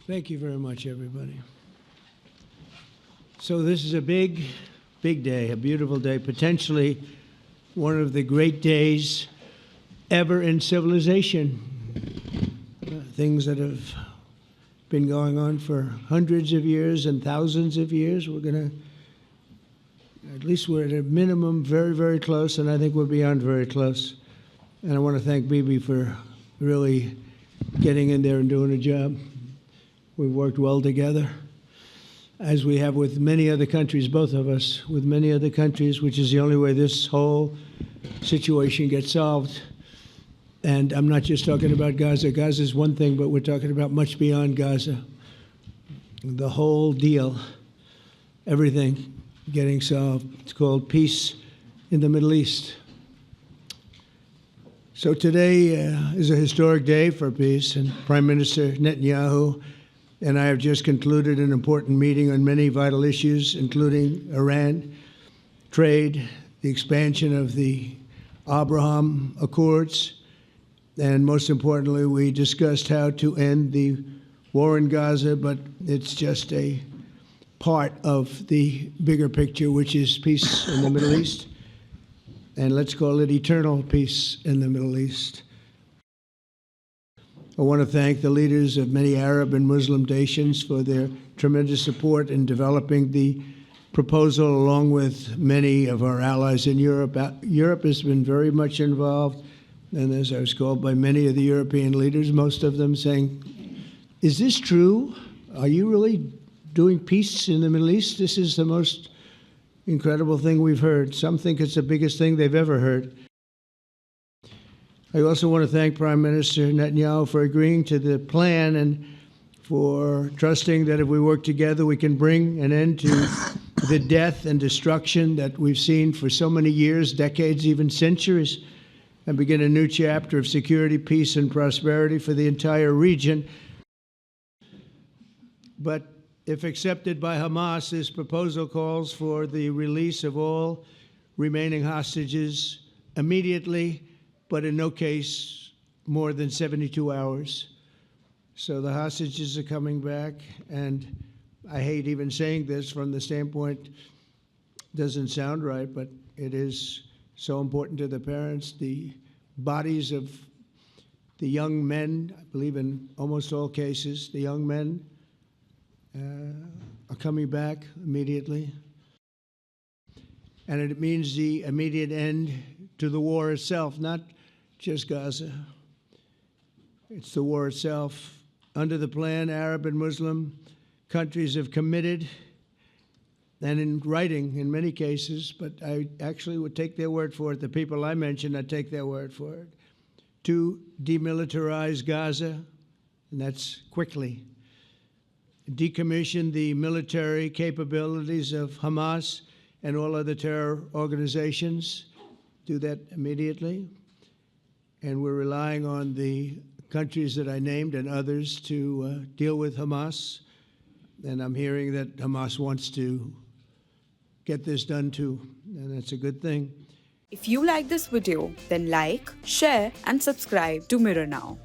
Thank you very much, everybody. So this is a big, big day, a beautiful day, potentially one of the great days ever in civilization. Things that have been going on for hundreds of years and thousands of years. We're going to, at least we're at a minimum very, very close, and I think we're beyond very close. And I want to thank Bibi for really getting in there and doing a job. We've worked well together, as we have with many other countries, both of us, with many other countries, which is the only way this whole situation gets solved. And I'm not just talking about Gaza. Gaza is one thing, but we're talking about much beyond Gaza. The whole deal, everything getting solved. It's called peace in the Middle East. So today is a historic day for peace, and Prime Minister Netanyahu and I have just concluded an important meeting on many vital issues, including Iran, trade, the expansion of the Abraham Accords, and most importantly, we discussed how to end the war in Gaza, but it's just a part of the bigger picture, which is peace in the Middle East, and let's call it eternal peace in the Middle East. I want to thank the leaders of many Arab and Muslim nations for their tremendous support in developing the proposal, along with many of our allies in Europe. Europe has been very much involved, and as I was called by many of the European leaders, most of them saying, is this true? Are you really doing peace in the Middle East? This is the most incredible thing we've heard. Some think it's the biggest thing they've ever heard. I also want to thank Prime Minister Netanyahu for agreeing to the plan and for trusting that if we work together, we can bring an end to the death and destruction that we've seen for so many years, decades, even centuries, and begin a new chapter of security, peace, and prosperity for the entire region. But if accepted by Hamas, this proposal calls for the release of all remaining hostages immediately, but in no case more than 72 hours. So the hostages are coming back, and I hate even saying this from the standpoint, doesn't sound right, but it is so important to the parents. The bodies of the young men, I believe in almost all cases, the young men are coming back immediately. And it means the immediate end to the war itself, not just Gaza. It's the war itself. Under the plan, Arab and Muslim countries have committed, and in writing in many cases, but I actually would take their word for it, the people I mentioned, I'd take their word for it, to demilitarize Gaza, and that's quickly. Decommission the military capabilities of Hamas and all other terror organizations. Do that immediately. And we're relying on the countries that I named and others to deal with Hamas. And I'm hearing that Hamas wants to get this done too, and that's a good thing. If you like this video, then like, share, and subscribe to Mirror Now.